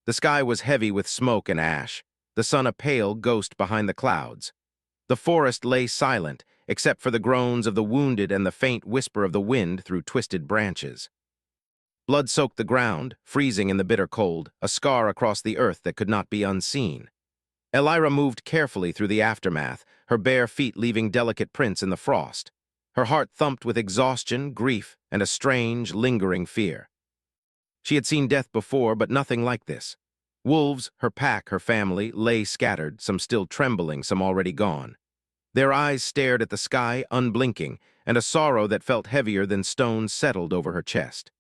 The sky was heavy with smoke and ash, the sun a pale ghost behind the clouds. The forest lay silent, except for the groans of the wounded and the faint whisper of the wind through twisted branches. Blood soaked the ground, freezing in the bitter cold, a scar across the earth that could not be unseen. Elira moved carefully through the aftermath, her bare feet leaving delicate prints in the frost. Her heart thumped with exhaustion, grief, and a strange, lingering fear. She had seen death before, but nothing like this. Wolves, her pack, her family, lay scattered, some still trembling, some already gone. Their eyes stared at the sky, unblinking, and a sorrow that felt heavier than stones settled over her chest.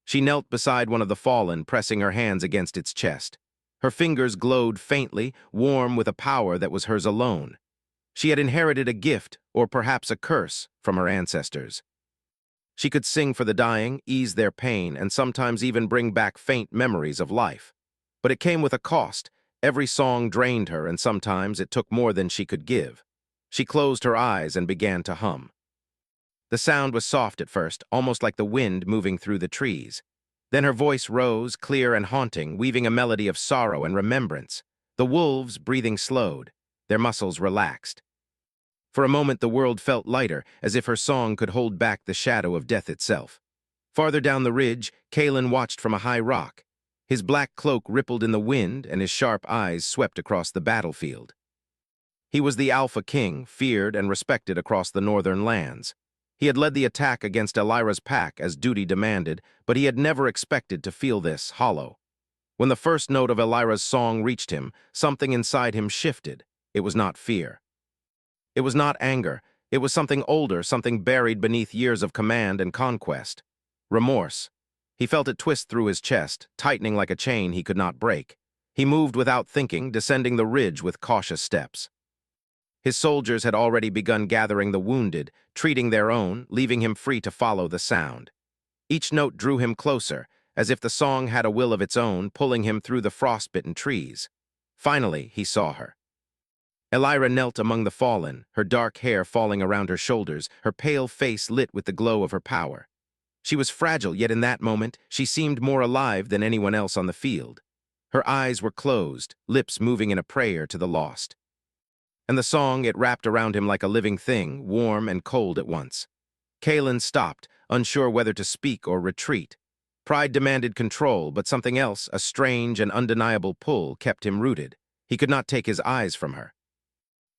She knelt beside one of the fallen, pressing her hands against its chest. Her fingers glowed faintly, warm with a power that was hers alone. She had inherited a gift, or perhaps a curse, from her ancestors. She could sing for the dying, ease their pain, and sometimes even bring back faint memories of life. But it came with a cost. Every song drained her, and sometimes it took more than she could give. She closed her eyes and began to hum. The sound was soft at first, almost like the wind moving through the trees. Then her voice rose, clear and haunting, weaving a melody of sorrow and remembrance. The wolves' breathing slowed, their muscles relaxed. For a moment the world felt lighter, as if her song could hold back the shadow of death itself. Farther down the ridge, Kalen watched from a high rock. His black cloak rippled in the wind, and his sharp eyes swept across the battlefield. He was the Alpha King, feared and respected across the northern lands. He had led the attack against Elira's pack as duty demanded, but he had never expected to feel this hollow. When the first note of Elira's song reached him, something inside him shifted. It was not fear. It was not anger. It was something older, something buried beneath years of command and conquest. Remorse. He felt it twist through his chest, tightening like a chain he could not break. He moved without thinking, descending the ridge with cautious steps. His soldiers had already begun gathering the wounded, treating their own, leaving him free to follow the sound. Each note drew him closer, as if the song had a will of its own, pulling him through the frostbitten trees. Finally, he saw her. Elira knelt among the fallen, her dark hair falling around her shoulders, her pale face lit with the glow of her power. She was fragile, yet in that moment, she seemed more alive than anyone else on the field. Her eyes were closed, lips moving in a prayer to the lost. And the song, it wrapped around him like a living thing, warm and cold at once. Kalen stopped, unsure whether to speak or retreat. Pride demanded control, but something else, a strange and undeniable pull, kept him rooted. He could not take his eyes from her.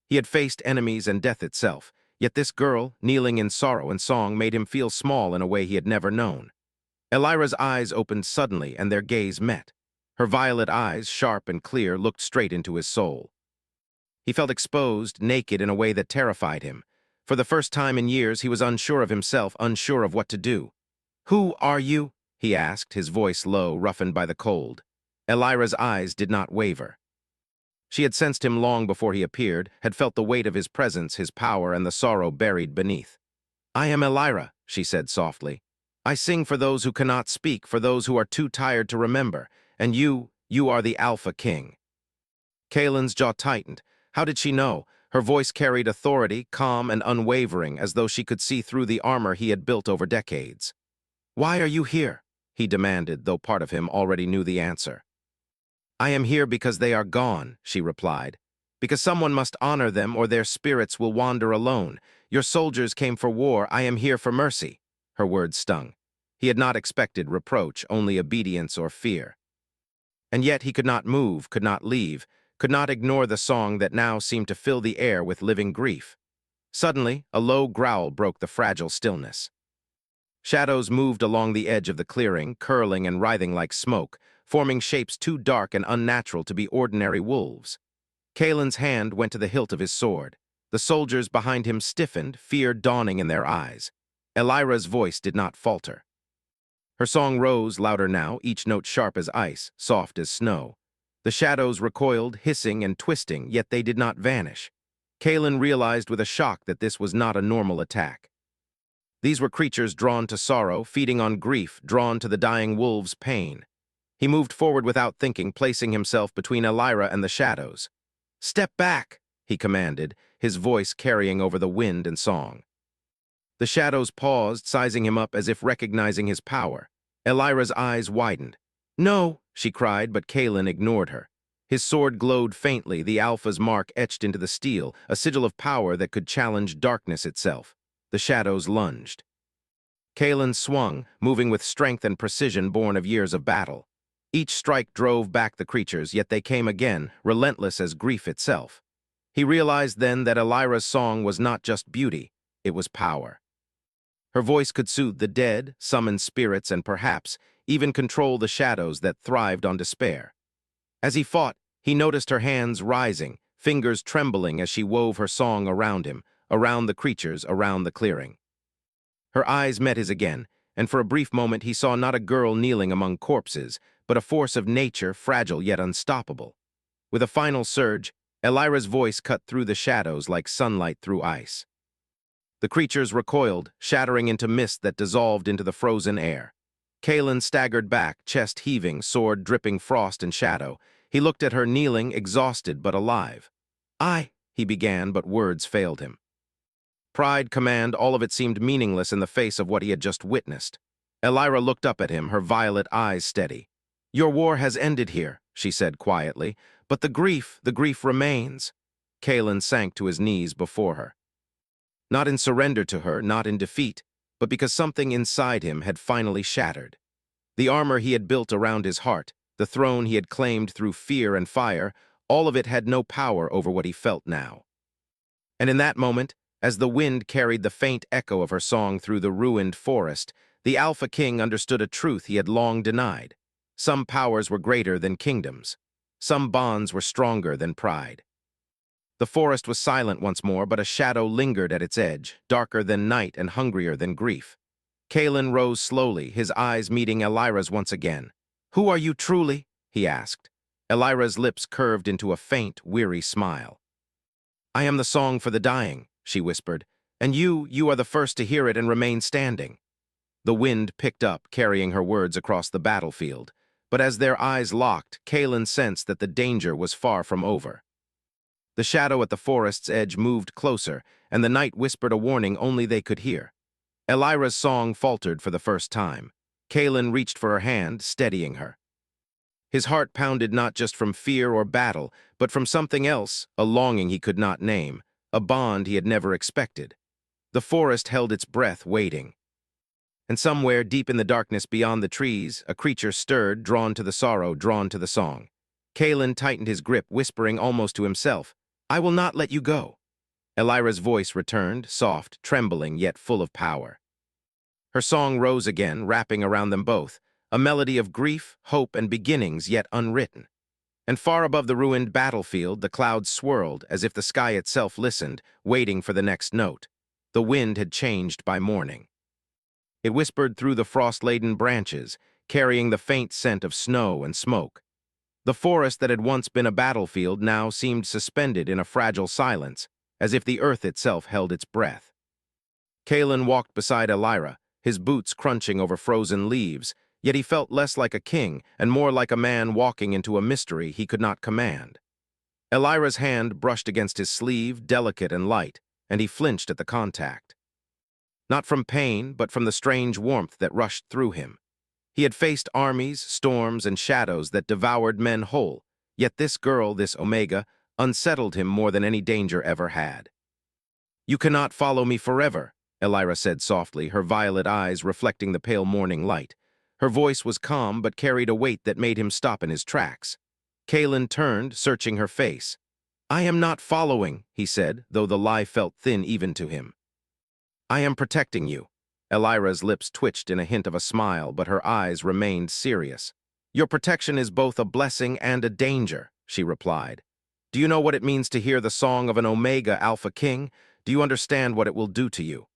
He had faced enemies and death itself, yet this girl, kneeling in sorrow and song, made him feel small in a way he had never known. Elira's eyes opened suddenly, and their gaze met. Her violet eyes, sharp and clear, looked straight into his soul. He felt exposed, naked in a way that terrified him. For the first time in years, he was unsure of himself, unsure of what to do. "Who are you?" he asked, his voice low, roughened by the cold. Elira's eyes did not waver. She had sensed him long before he appeared, had felt the weight of his presence, his power, and the sorrow buried beneath. "I am Elira," she said softly. "I sing for those who cannot speak, for those who are too tired to remember, and you are the Alpha King." Kalen's jaw tightened. How did she know? Her voice carried authority, calm and unwavering, as though she could see through the armor he had built over decades. "Why are you here?" he demanded, though part of him already knew the answer. "I am here because they are gone," she replied. "Because someone must honor them or their spirits will wander alone. Your soldiers came for war, I am here for mercy." Her words stung. He had not expected reproach, only obedience or fear. And yet he could not move, could not leave, could not ignore the song that now seemed to fill the air with living grief. Suddenly, a low growl broke the fragile stillness. Shadows moved along the edge of the clearing, curling and writhing like smoke, forming shapes too dark and unnatural to be ordinary wolves. Kalen's hand went to the hilt of his sword. The soldiers behind him stiffened, fear dawning in their eyes. Elira's voice did not falter. Her song rose louder now, each note sharp as ice, soft as snow. The shadows recoiled, hissing and twisting, yet they did not vanish. Kalen realized with a shock that this was not a normal attack. These were creatures drawn to sorrow, feeding on grief, drawn to the dying wolves' pain. He moved forward without thinking, placing himself between Elira and the shadows. "Step back," he commanded, his voice carrying over the wind and song. The shadows paused, sizing him up as if recognizing his power. Elira's eyes widened. "No," she cried, but Kalen ignored her. His sword glowed faintly, the Alpha's mark etched into the steel, a sigil of power that could challenge darkness itself. The shadows lunged. Kalen swung, moving with strength and precision born of years of battle. Each strike drove back the creatures, yet they came again, relentless as grief itself. He realized then that Elira's song was not just beauty, it was power. Her voice could soothe the dead, summon spirits, and perhaps even control the shadows that thrived on despair. As he fought, he noticed her hands rising, fingers trembling as she wove her song around him, around the creatures, around the clearing. Her eyes met his again, and for a brief moment he saw not a girl kneeling among corpses, but a force of nature, fragile yet unstoppable. With a final surge, Elira's voice cut through the shadows like sunlight through ice. The creatures recoiled, shattering into mist that dissolved into the frozen air. Kalen staggered back, chest heaving, sword dripping frost and shadow. He looked at her kneeling, exhausted but alive. He began, but words failed him. Pride, command, all of it seemed meaningless in the face of what he had just witnessed. Elira looked up at him, her violet eyes steady. "Your war has ended here," she said quietly, "but the grief remains." Kalen sank to his knees before her. Not in surrender to her, not in defeat, but because something inside him had finally shattered. The armor he had built around his heart, the throne he had claimed through fear and fire, all of it had no power over what he felt now. And in that moment, as the wind carried the faint echo of her song through the ruined forest, the Alpha King understood a truth he had long denied. Some powers were greater than kingdoms. Some bonds were stronger than pride. The forest was silent once more, but a shadow lingered at its edge, darker than night and hungrier than grief. Kalen rose slowly, his eyes meeting Elira's once again. "Who are you truly?" he asked. Elira's lips curved into a faint, weary smile. "I am the song for the dying," she whispered, "and you are the first to hear it and remain standing." The wind picked up, carrying her words across the battlefield, but as their eyes locked, Kalen sensed that the danger was far from over. The shadow at the forest's edge moved closer, and the night whispered a warning only they could hear. Elira's song faltered for the first time. Kalen reached for her hand, steadying her. His heart pounded not just from fear or battle, but from something else, a longing he could not name, a bond he had never expected. The forest held its breath, waiting. And somewhere, deep in the darkness beyond the trees, a creature stirred, drawn to the sorrow, drawn to the song. Kalen tightened his grip, whispering almost to himself, "I will not let you go." Elira's voice returned, soft, trembling, yet full of power. Her song rose again, wrapping around them both, a melody of grief, hope, and beginnings yet unwritten. And far above the ruined battlefield, the clouds swirled, as if the sky itself listened, waiting for the next note. The wind had changed by morning. It whispered through the frost-laden branches, carrying the faint scent of snow and smoke. The forest that had once been a battlefield now seemed suspended in a fragile silence, as if the earth itself held its breath. Kalen walked beside Elira, his boots crunching over frozen leaves, yet he felt less like a king and more like a man walking into a mystery he could not command. Elira's hand brushed against his sleeve, delicate and light, and he flinched at the contact. Not from pain, but from the strange warmth that rushed through him. He had faced armies, storms, and shadows that devoured men whole, yet this girl, this Omega, unsettled him more than any danger ever had. "You cannot follow me forever," Elira said softly, her violet eyes reflecting the pale morning light. Her voice was calm but carried a weight that made him stop in his tracks. Kalen turned, searching her face. "I am not following," he said, though the lie felt thin even to him. "I am protecting you." Elira's lips twitched in a hint of a smile, but her eyes remained serious. "Your protection is both a blessing and a danger," she replied. "Do you know what it means to hear the song of an Omega Alpha King? Do you understand what it will do to you?"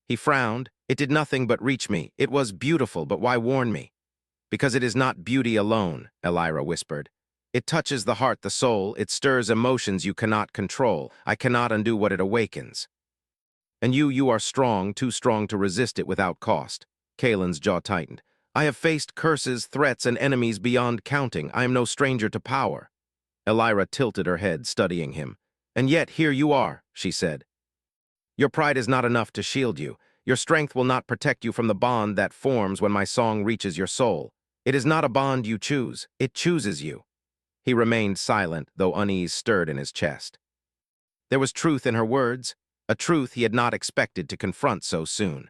He frowned. "It did nothing but reach me. It was beautiful, but why warn me?" "Because it is not beauty alone," Elira whispered. "It touches the heart, the soul. It stirs emotions you cannot control. I cannot undo what it awakens. And you are strong, too strong to resist it without cost." Kalen's jaw tightened. "I have faced curses, threats, and enemies beyond counting. I am no stranger to power." Elira tilted her head, studying him. "And yet here you are," she said. "Your pride is not enough to shield you. Your strength will not protect you from the bond that forms when my song reaches your soul. It is not a bond you choose, it chooses you. He remained silent, though unease stirred in his chest. There was truth in her words, a truth he had not expected to confront so soon.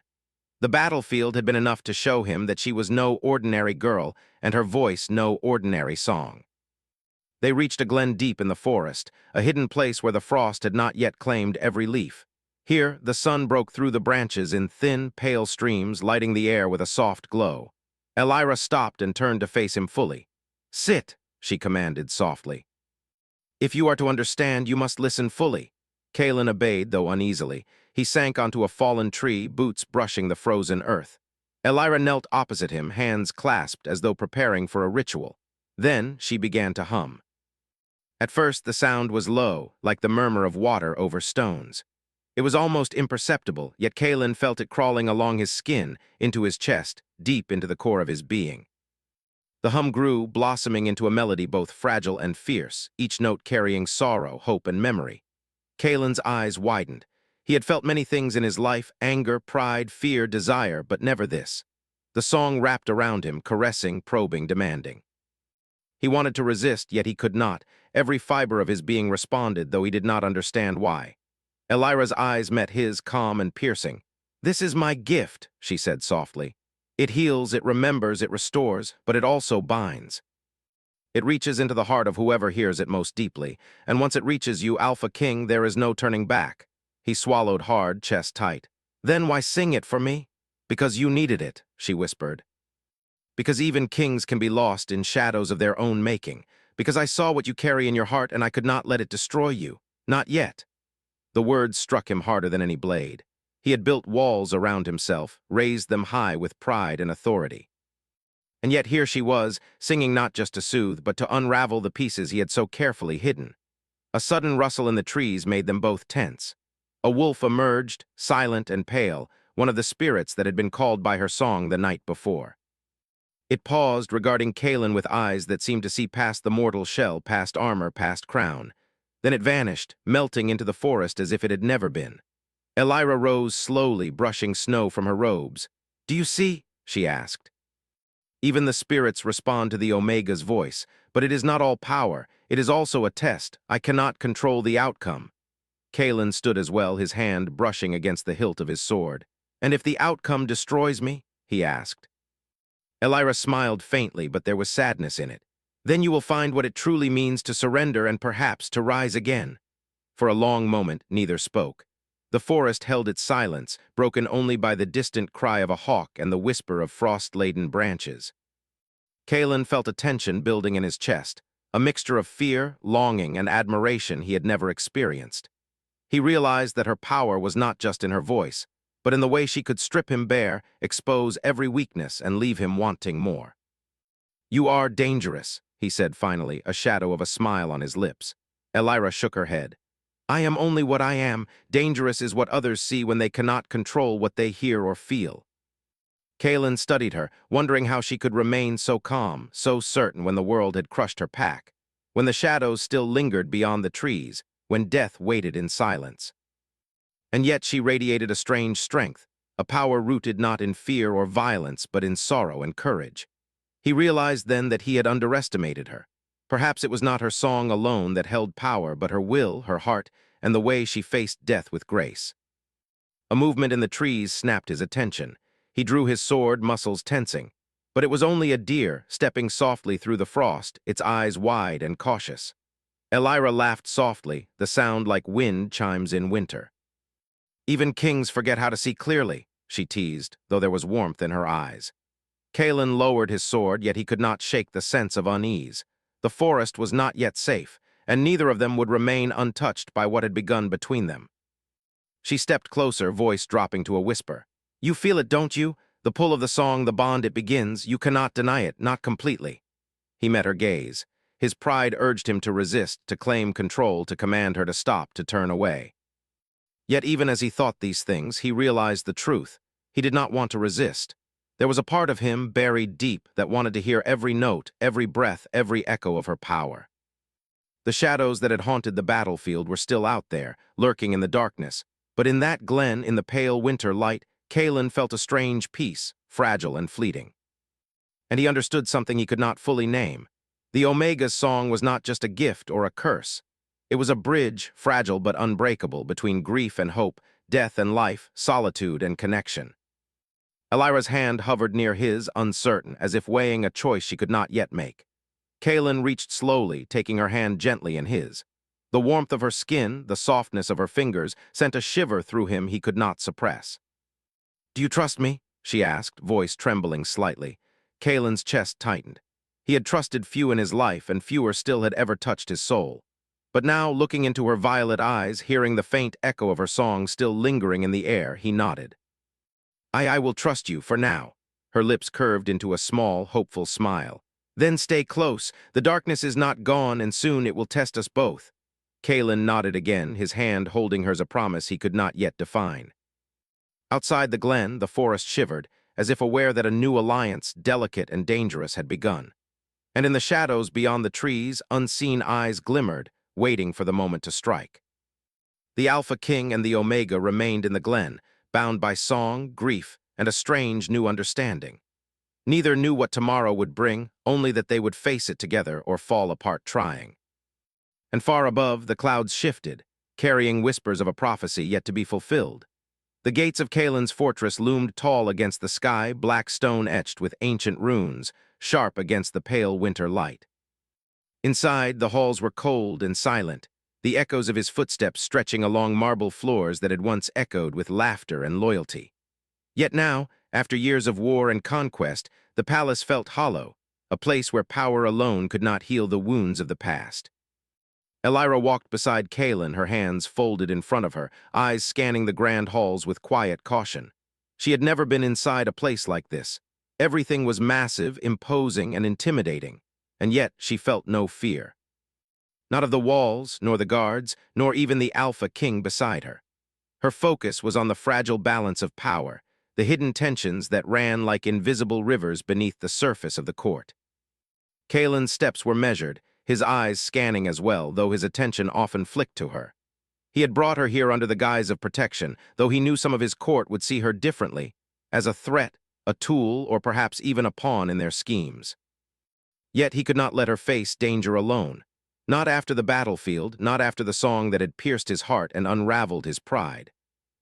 The battlefield had been enough to show him that she was no ordinary girl, and her voice no ordinary song. They reached a glen deep in the forest, a hidden place where the frost had not yet claimed every leaf. Here, the sun broke through the branches in thin, pale streams, lighting the air with a soft glow. Elira stopped and turned to face him fully. "Sit," she commanded softly. "If you are to understand, you must listen fully." Kalen obeyed, though uneasily. He sank onto a fallen tree, boots brushing the frozen earth. Elira knelt opposite him, hands clasped as though preparing for a ritual. Then she began to hum. At first, the sound was low, like the murmur of water over stones. It was almost imperceptible, yet Kalen felt it crawling along his skin, into his chest, deep into the core of his being. The hum grew, blossoming into a melody both fragile and fierce, each note carrying sorrow, hope, and memory. Kalen's eyes widened. He had felt many things in his life: anger, pride, fear, desire, but never this. The song wrapped around him, caressing, probing, demanding. He wanted to resist, yet he could not. Every fiber of his being responded, though he did not understand why. Elira's eyes met his, calm and piercing. "This is my gift," she said softly. "It heals, it remembers, it restores, but it also binds. It reaches into the heart of whoever hears it most deeply, and once it reaches you, Alpha King, there is no turning back." He swallowed hard, chest tight. "Then why sing it for me?" "Because you needed it," she whispered. "Because even kings can be lost in shadows of their own making. Because I saw what you carry in your heart and I could not let it destroy you. Not yet." The words struck him harder than any blade. He had built walls around himself, raised them high with pride and authority. And yet here she was, singing not just to soothe, but to unravel the pieces he had so carefully hidden. A sudden rustle in the trees made them both tense. A wolf emerged, silent and pale, one of the spirits that had been called by her song the night before. It paused, regarding Kalen with eyes that seemed to see past the mortal shell, past armor, past crown. Then it vanished, melting into the forest as if it had never been. Elira rose slowly, brushing snow from her robes. "Do you see?" she asked. "Even the spirits respond to the Omega's voice, but it is not all power. It is also a test. I cannot control the outcome." Kalen stood as well, his hand brushing against the hilt of his sword. "And if the outcome destroys me?" he asked. Elira smiled faintly, but there was sadness in it. "Then you will find what it truly means to surrender and perhaps to rise again." For a long moment, neither spoke. The forest held its silence, broken only by the distant cry of a hawk and the whisper of frost-laden branches. Kalen felt a tension building in his chest, a mixture of fear, longing, and admiration he had never experienced. He realized that her power was not just in her voice, but in the way she could strip him bare, expose every weakness, and leave him wanting more. "You are dangerous," he said finally, a shadow of a smile on his lips. Elira shook her head. "I am only what I am. Dangerous is what others see when they cannot control what they hear or feel." Kalen studied her, wondering how she could remain so calm, so certain when the world had crushed her pack, when the shadows still lingered beyond the trees, when death waited in silence. And yet she radiated a strange strength, a power rooted not in fear or violence, but in sorrow and courage. He realized then that he had underestimated her. Perhaps it was not her song alone that held power, but her will, her heart, and the way she faced death with grace. A movement in the trees snapped his attention. He drew his sword, muscles tensing. But it was only a deer, stepping softly through the frost, its eyes wide and cautious. Elira laughed softly, the sound like wind chimes in winter. "Even kings forget how to see clearly," she teased, though there was warmth in her eyes. Kalen lowered his sword, yet he could not shake the sense of unease. The forest was not yet safe, and neither of them would remain untouched by what had begun between them. She stepped closer, voice dropping to a whisper. "You feel it, don't you? The pull of the song, the bond it begins. You cannot deny it, not completely." He met her gaze. His pride urged him to resist, to claim control, to command her to stop, to turn away. Yet even as he thought these things, he realized the truth. He did not want to resist. There was a part of him, buried deep, that wanted to hear every note, every breath, every echo of her power. The shadows that had haunted the battlefield were still out there, lurking in the darkness. But in that glen, in the pale winter light, Kalen felt a strange peace, fragile and fleeting. and he understood something he could not fully name. The Omega's song was not just a gift or a curse. It was a bridge, fragile but unbreakable, between grief and hope, death and life, solitude and connection. Elira's hand hovered near his, uncertain, as if weighing a choice she could not yet make. Kaelin reached slowly, taking her hand gently in his. The warmth of her skin, the softness of her fingers, sent a shiver through him he could not suppress. "Do you trust me?" she asked, voice trembling slightly. Kaelin's chest tightened. He had trusted few in his life, and fewer still had ever touched his soul. But now, looking into her violet eyes, hearing the faint echo of her song still lingering in the air, he nodded. I will trust you, for now." Her lips curved into a small, hopeful smile. "Then stay close. The darkness is not gone, and soon it will test us both." Kaelin nodded again, his hand holding hers a promise he could not yet define. Outside the glen, the forest shivered, as if aware that a new alliance, delicate and dangerous, had begun. And in the shadows beyond the trees, unseen eyes glimmered, waiting for the moment to strike. The Alpha King and the Omega remained in the glen, bound by song, grief, and a strange new understanding. Neither knew what tomorrow would bring, only that they would face it together or fall apart trying. And far above, the clouds shifted, carrying whispers of a prophecy yet to be fulfilled. The gates of Kaelin's fortress loomed tall against the sky, black stone etched with ancient runes, sharp against the pale winter light. Inside, the halls were cold and silent, the echoes of his footsteps stretching along marble floors that had once echoed with laughter and loyalty. Yet now, after years of war and conquest, the palace felt hollow, a place where power alone could not heal the wounds of the past. Elira walked beside Kaelin, her hands folded in front of her, eyes scanning the grand halls with quiet caution. She had never been inside a place like this. Everything was massive, imposing, and intimidating, and yet she felt no fear. Not of the walls, nor the guards, nor even the Alpha King beside her. Her focus was on the fragile balance of power, the hidden tensions that ran like invisible rivers beneath the surface of the court. Kaelin's steps were measured, his eyes scanning as well, though his attention often flicked to her. He had brought her here under the guise of protection, though he knew some of his court would see her differently, as a threat, a tool, or perhaps even a pawn in their schemes. Yet he could not let her face danger alone. Not after the battlefield, not after the song that had pierced his heart and unraveled his pride.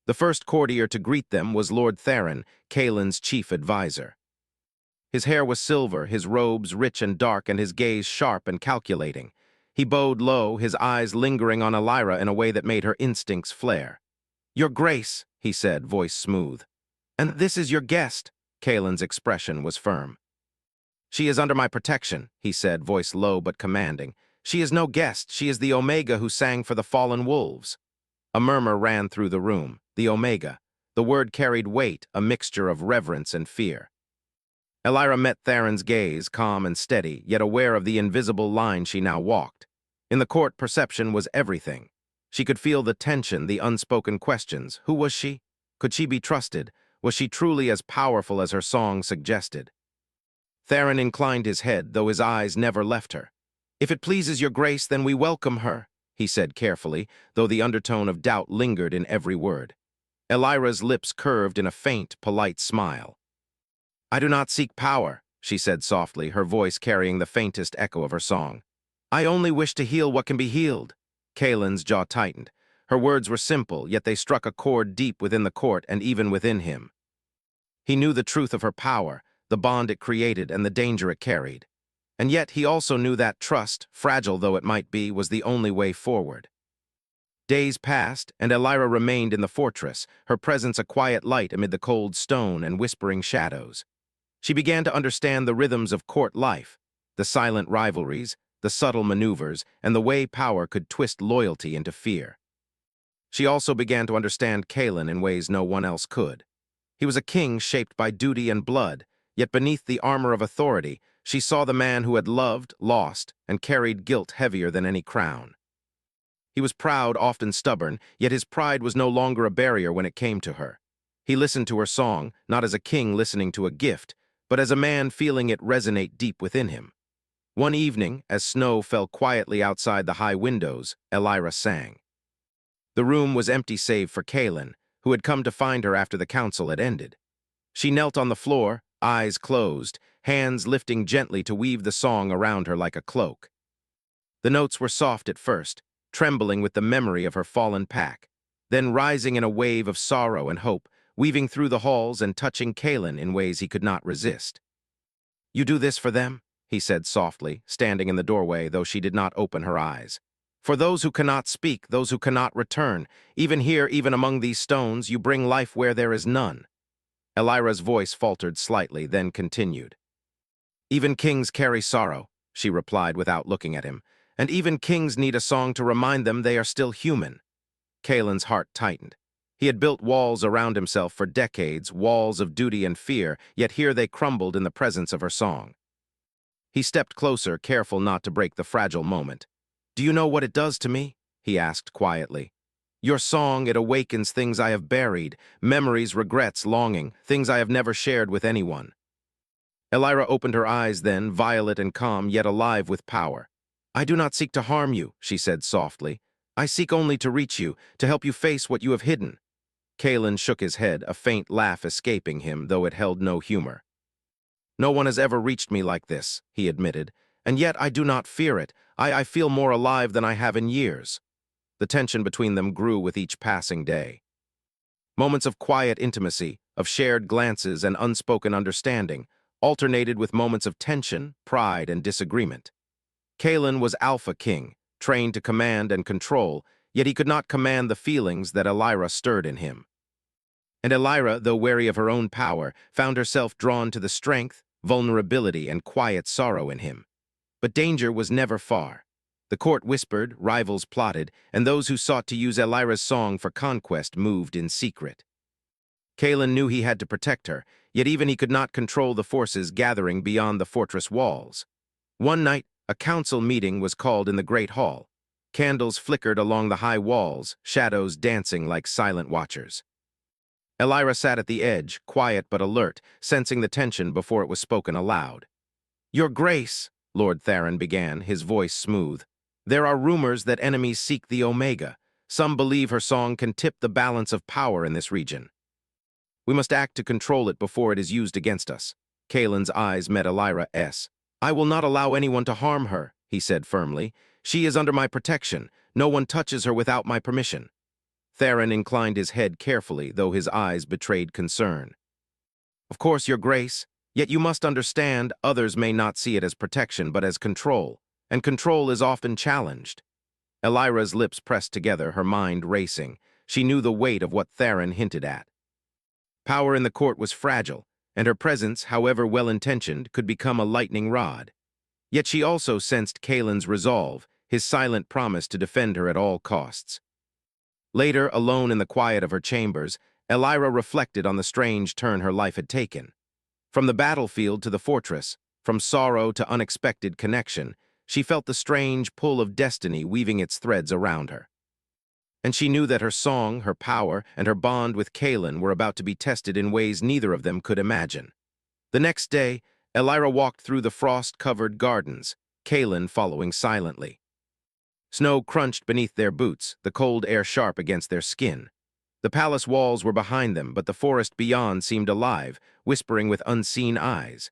The first courtier to greet them was Lord Theron, Kaelin's chief advisor. His hair was silver, his robes rich and dark, and his gaze sharp and calculating. He bowed low, his eyes lingering on Elira in a way that made her instincts flare. "Your Grace," he said, voice smooth. "And this is your guest." Kaelin's expression was firm. "She is under my protection," he said, voice low but commanding. "She is no guest, she is the Omega who sang for the fallen wolves." A murmur ran through the room. The Omega. The word carried weight, a mixture of reverence and fear. Elira met Theron's gaze, calm and steady, yet aware of the invisible line she now walked. In the court, perception was everything. She could feel the tension, the unspoken questions. Who was she? Could she be trusted? Was she truly as powerful as her song suggested? Theron inclined his head, though his eyes never left her. "If it pleases your Grace, then we welcome her," he said carefully, though the undertone of doubt lingered in every word. Elira's lips curved in a faint, polite smile. "I do not seek power," she said softly, her voice carrying the faintest echo of her song. "I only wish to heal what can be healed." Kaelin's jaw tightened. Her words were simple, yet they struck a chord deep within the court and even within him. He knew the truth of her power, the bond it created and the danger it carried. And yet he also knew that trust, fragile though it might be, was the only way forward. Days passed, and Elira remained in the fortress, her presence a quiet light amid the cold stone and whispering shadows. She began to understand the rhythms of court life, the silent rivalries, the subtle maneuvers, and the way power could twist loyalty into fear. She also began to understand Kaelin in ways no one else could. He was a king shaped by duty and blood, yet beneath the armor of authority, she saw the man who had loved, lost, and carried guilt heavier than any crown. He was proud, often stubborn, yet his pride was no longer a barrier when it came to her. He listened to her song, not as a king listening to a gift, but as a man feeling it resonate deep within him. One evening, as snow fell quietly outside the high windows, Elira sang. The room was empty save for Kaelin, who had come to find her after the council had ended. She knelt on the floor, eyes closed, hands lifting gently to weave the song around her like a cloak. The notes were soft at first, trembling with the memory of her fallen pack, then rising in a wave of sorrow and hope, weaving through the halls and touching Kalen in ways he could not resist. "You do this for them?" he said softly, standing in the doorway, though she did not open her eyes. "For those who cannot speak, those who cannot return, even here, even among these stones, you bring life where there is none." Elira's voice faltered slightly, then continued. "Even kings carry sorrow," she replied without looking at him, "and even kings need a song to remind them they are still human." Kalen's heart tightened. He had built walls around himself for decades, walls of duty and fear, yet here they crumbled in the presence of her song. He stepped closer, careful not to break the fragile moment. "Do you know what it does to me?" he asked quietly. "Your song, it awakens things I have buried, memories, regrets, longing, things I have never shared with anyone." Elira opened her eyes then, violet and calm, yet alive with power. "I do not seek to harm you," she said softly. "I seek only to reach you, to help you face what you have hidden." Kalen shook his head, a faint laugh escaping him, though it held no humor. "No one has ever reached me like this," he admitted, "and yet I do not fear it. I feel more alive than I have in years." The tension between them grew with each passing day. Moments of quiet intimacy, of shared glances and unspoken understanding, alternated with moments of tension, pride, and disagreement. Kalen was Alpha King, trained to command and control, yet he could not command the feelings that Elira stirred in him. And Elira, though wary of her own power, found herself drawn to the strength, vulnerability, and quiet sorrow in him. But danger was never far. The court whispered, rivals plotted, and those who sought to use Elira's song for conquest moved in secret. Kalen knew he had to protect her, yet even he could not control the forces gathering beyond the fortress walls. One night, a council meeting was called in the Great Hall. Candles flickered along the high walls, shadows dancing like silent watchers. Elira sat at the edge, quiet but alert, sensing the tension before it was spoken aloud. "Your Grace," Lord Theron began, his voice smooth, "there are rumors that enemies seek the Omega. Some believe her song can tip the balance of power in this region. We must act to control it before it is used against us." Kalen's eyes met Elira's. "I will not allow anyone to harm her," he said firmly. "She is under my protection. No one touches her without my permission." Theron inclined his head carefully, though his eyes betrayed concern. "Of course, Your Grace, yet you must understand others may not see it as protection but as control, and control is often challenged." Elira's lips pressed together, her mind racing. She knew the weight of what Theron hinted at. Power in the court was fragile, and her presence, however well-intentioned, could become a lightning rod. Yet she also sensed Kalen's resolve, his silent promise to defend her at all costs. Later, alone in the quiet of her chambers, Elira reflected on the strange turn her life had taken. From the battlefield to the fortress, from sorrow to unexpected connection, she felt the strange pull of destiny weaving its threads around her. And she knew that her song, her power, and her bond with Kalen were about to be tested in ways neither of them could imagine. The next day, Elira walked through the frost-covered gardens, Kalen following silently. Snow crunched beneath their boots, the cold air sharp against their skin. The palace walls were behind them, but the forest beyond seemed alive, whispering with unseen eyes.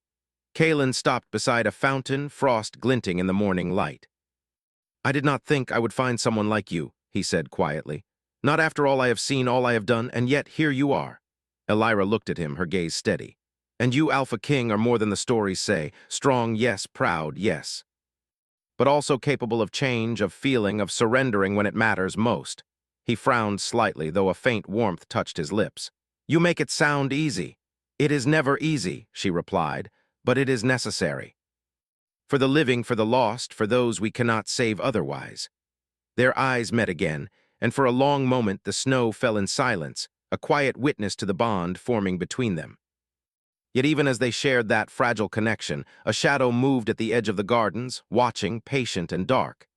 Kalen stopped beside a fountain, frost glinting in the morning light. "I did not think I would find someone like you," he said quietly. "Not after all I have seen, all I have done, and yet here you are." Elira looked at him, her gaze steady. "And you, Alpha King, are more than the stories say. Strong, yes. Proud, yes. But also capable of change, of feeling, of surrendering when it matters most." He frowned slightly, though a faint warmth touched his lips. "You make it sound easy." "It is never easy," she replied, "but it is necessary. For the living, for the lost, for those we cannot save otherwise." Their eyes met again, and for a long moment the snow fell in silence, a quiet witness to the bond forming between them. Yet even as they shared that fragile connection, a shadow moved at the edge of the gardens, watching, patient and dark.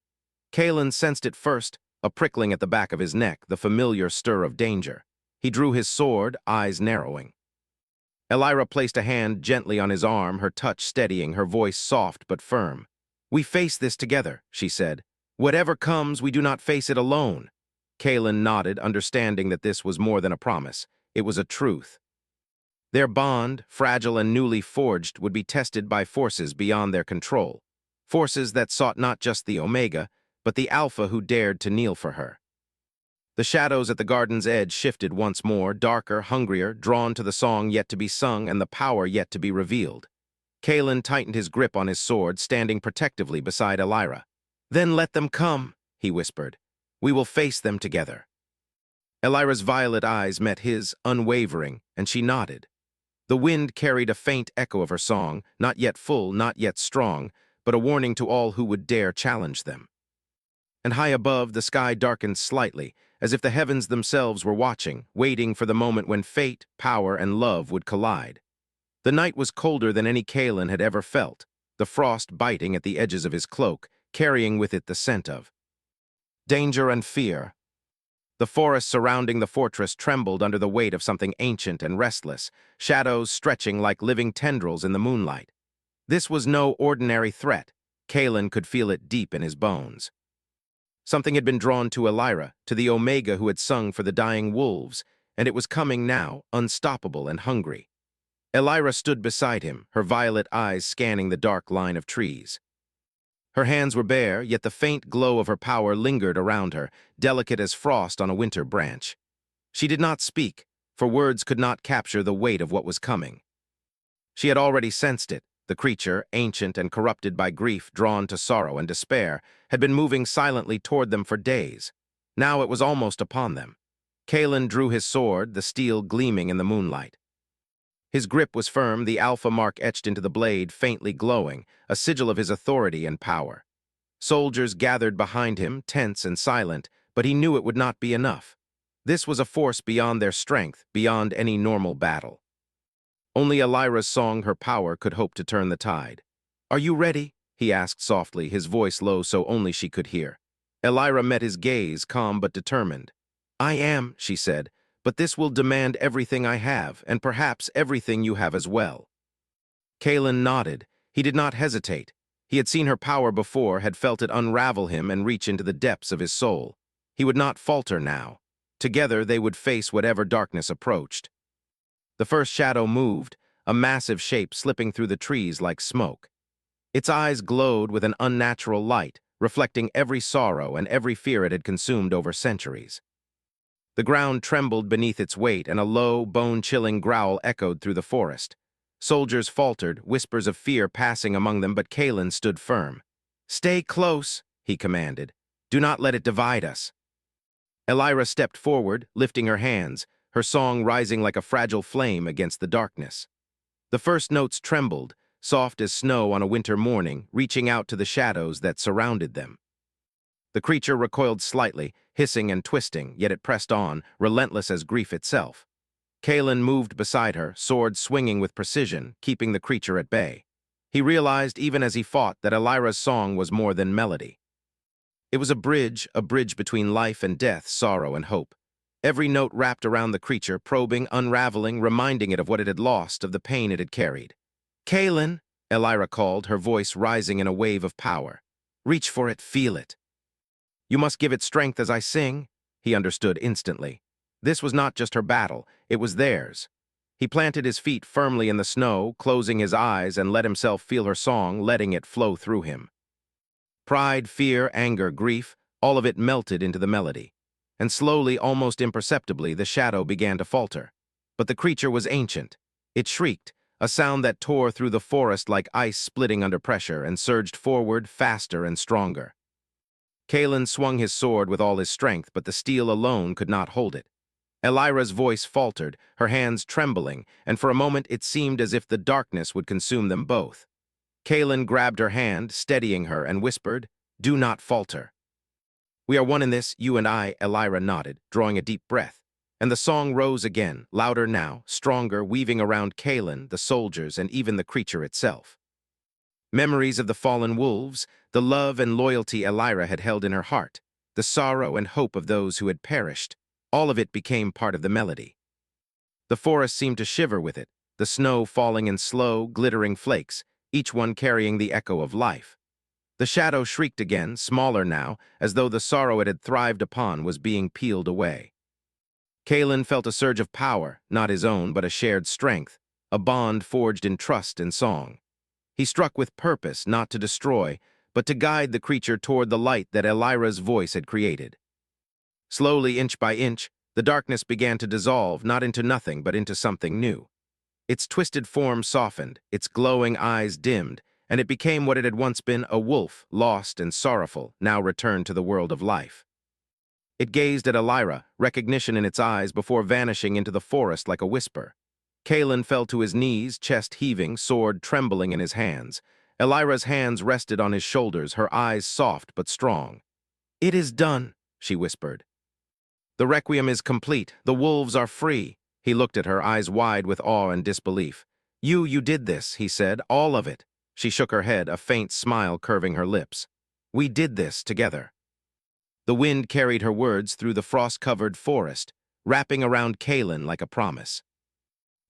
Kalen sensed it first, a prickling at the back of his neck, the familiar stir of danger. He drew his sword, eyes narrowing. Elira placed a hand gently on his arm, her touch steadying, her voice soft but firm. "We face this together," she said. "Whatever comes, we do not face it alone." Kalen nodded, understanding that this was more than a promise. It was a truth. Their bond, fragile and newly forged, would be tested by forces beyond their control. Forces that sought not just the Omega, but the Alpha who dared to kneel for her. The shadows at the garden's edge shifted once more, darker, hungrier, drawn to the song yet to be sung and the power yet to be revealed. Kalen tightened his grip on his sword, standing protectively beside Elira. "Then let them come," he whispered. "We will face them together." Elira's violet eyes met his, unwavering, and she nodded. The wind carried a faint echo of her song, not yet full, not yet strong, but a warning to all who would dare challenge them. And high above, the sky darkened slightly, as if the heavens themselves were watching, waiting for the moment when fate, power, and love would collide. The night was colder than any Kalen had ever felt, the frost biting at the edges of his cloak, carrying with it the scent of danger and fear. The forest surrounding the fortress trembled under the weight of something ancient and restless, shadows stretching like living tendrils in the moonlight. This was no ordinary threat. Kalen could feel it deep in his bones. Something had been drawn to Elira, to the Omega who had sung for the dying wolves, and it was coming now, unstoppable and hungry. Elira stood beside him, her violet eyes scanning the dark line of trees. Her hands were bare, yet the faint glow of her power lingered around her, delicate as frost on a winter branch. She did not speak, for words could not capture the weight of what was coming. She had already sensed it. The creature, ancient and corrupted by grief, drawn to sorrow and despair, had been moving silently toward them for days. Now it was almost upon them. Kalen drew his sword, the steel gleaming in the moonlight. His grip was firm, the alpha mark etched into the blade, faintly glowing, a sigil of his authority and power. Soldiers gathered behind him, tense and silent, but he knew it would not be enough. This was a force beyond their strength, beyond any normal battle. Only Elira's song, her power, could hope to turn the tide. "Are you ready?" he asked softly, his voice low so only she could hear. Elira met his gaze, calm but determined. "I am," she said, "but this will demand everything I have, and perhaps everything you have as well." Kalen nodded. He did not hesitate. He had seen her power before, had felt it unravel him and reach into the depths of his soul. He would not falter now. Together they would face whatever darkness approached. The first shadow moved, a massive shape slipping through the trees like smoke. Its eyes glowed with an unnatural light, reflecting every sorrow and every fear it had consumed over centuries. The ground trembled beneath its weight, and a low, bone-chilling growl echoed through the forest. Soldiers faltered, whispers of fear passing among them, but Kalen stood firm. "Stay close," he commanded. "Do not let it divide us." Elira stepped forward, lifting her hands, her song rising like a fragile flame against the darkness. The first notes trembled, soft as snow on a winter morning, reaching out to the shadows that surrounded them. The creature recoiled slightly, hissing and twisting, yet it pressed on, relentless as grief itself. Kalen moved beside her, sword swinging with precision, keeping the creature at bay. He realized, even as he fought, that Elira's song was more than melody. It was a bridge between life and death, sorrow and hope. Every note wrapped around the creature, probing, unraveling, reminding it of what it had lost, of the pain it had carried. "Kalen," Elira called, her voice rising in a wave of power. "Reach for it, feel it." "You must give it strength as I sing," he understood instantly. This was not just her battle, it was theirs. He planted his feet firmly in the snow, closing his eyes, and let himself feel her song, letting it flow through him. Pride, fear, anger, grief, all of it melted into the melody. And slowly, almost imperceptibly, the shadow began to falter. But the creature was ancient. It shrieked, a sound that tore through the forest like ice splitting under pressure, and surged forward, faster and stronger. Kalen swung his sword with all his strength, but the steel alone could not hold it. Elira's voice faltered, her hands trembling, and for a moment it seemed as if the darkness would consume them both. Kalen grabbed her hand, steadying her, and whispered, "Do not falter." "We are one in this, you and I," Elira nodded, drawing a deep breath. And the song rose again, louder now, stronger, weaving around Kalen, the soldiers, and even the creature itself. Memories of the fallen wolves, the love and loyalty Elira had held in her heart, the sorrow and hope of those who had perished, all of it became part of the melody. The forest seemed to shiver with it, the snow falling in slow, glittering flakes, each one carrying the echo of life. The shadow shrieked again, smaller now, as though the sorrow it had thrived upon was being peeled away. Kalen felt a surge of power, not his own, but a shared strength, a bond forged in trust and song. He struck with purpose, not to destroy, but to guide the creature toward the light that Elira's voice had created. Slowly, inch by inch, the darkness began to dissolve, not into nothing, but into something new. Its twisted form softened, its glowing eyes dimmed, and it became what it had once been, a wolf, lost and sorrowful, now returned to the world of life. It gazed at Elira, recognition in its eyes, before vanishing into the forest like a whisper. Kalen fell to his knees, chest heaving, sword trembling in his hands. Elira's hands rested on his shoulders, her eyes soft but strong. "It is done," she whispered. "The requiem is complete. The wolves are free." He looked at her, eyes wide with awe and disbelief. You did this," he said, "all of it." She shook her head, a faint smile curving her lips. "We did this together." The wind carried her words through the frost-covered forest, wrapping around Kalen like a promise.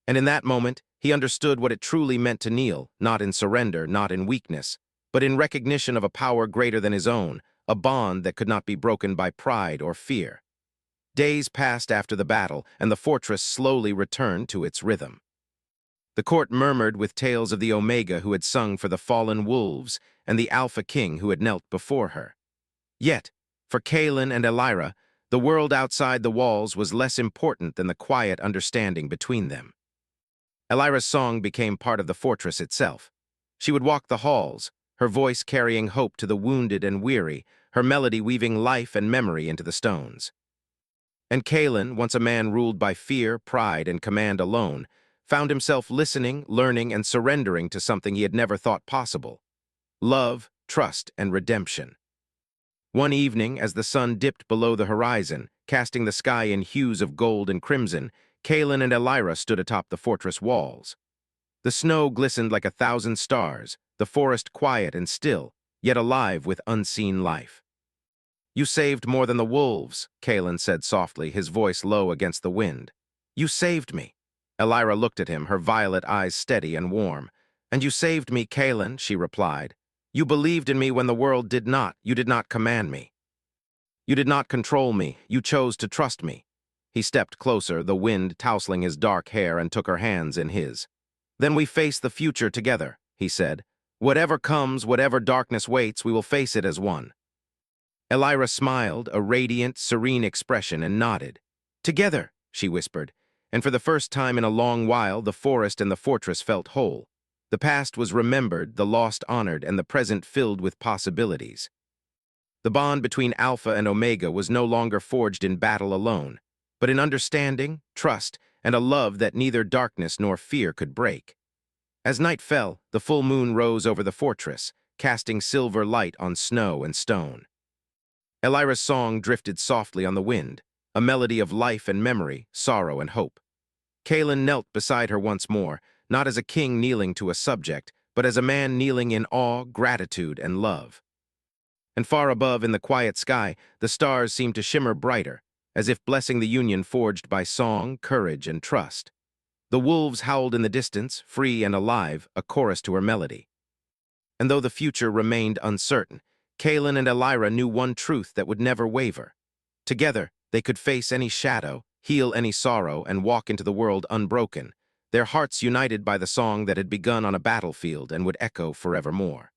And in that moment, he understood what it truly meant to kneel, not in surrender, not in weakness, but in recognition of a power greater than his own, a bond that could not be broken by pride or fear. Days passed after the battle, and the fortress slowly returned to its rhythm. The court murmured with tales of the Omega who had sung for the fallen wolves and the Alpha King who had knelt before her. Yet, for Kalen and Elira, the world outside the walls was less important than the quiet understanding between them. Elira's song became part of the fortress itself. She would walk the halls, her voice carrying hope to the wounded and weary, her melody weaving life and memory into the stones. And Kalen, once a man ruled by fear, pride, and command alone, found himself listening, learning, and surrendering to something he had never thought possible: love, trust, and redemption. One evening, as the sun dipped below the horizon, casting the sky in hues of gold and crimson, Kalen and Elira stood atop the fortress walls. The snow glistened like 1,000 stars, the forest quiet and still, yet alive with unseen life. "You saved more than the wolves," Kalen said softly, his voice low against the wind. "You saved me." Elira looked at him, her violet eyes steady and warm. "And you saved me, Kalen," she replied. "You believed in me when the world did not. You did not command me. You did not control me. You chose to trust me." He stepped closer, the wind tousling his dark hair, and took her hands in his. "Then we face the future together," he said. "Whatever comes, whatever darkness waits, we will face it as one." Elira smiled, a radiant, serene expression, and nodded. "Together," she whispered, and for the first time in a long while, the forest and the fortress felt whole. The past was remembered, the lost honored, and the present filled with possibilities. The bond between Alpha and Omega was no longer forged in battle alone, but in understanding, trust, and a love that neither darkness nor fear could break. As night fell, the full moon rose over the fortress, casting silver light on snow and stone. Elira's song drifted softly on the wind, a melody of life and memory, sorrow and hope. Kalen knelt beside her once more, not as a king kneeling to a subject, but as a man kneeling in awe, gratitude, and love. And far above, in the quiet sky, the stars seemed to shimmer brighter, as if blessing the union forged by song, courage, and trust. The wolves howled in the distance, free and alive, a chorus to her melody. And though the future remained uncertain, Kalen and Elira knew one truth that would never waver. Together, they could face any shadow, heal any sorrow, and walk into the world unbroken, their hearts united by the song that had begun on a battlefield and would echo forevermore.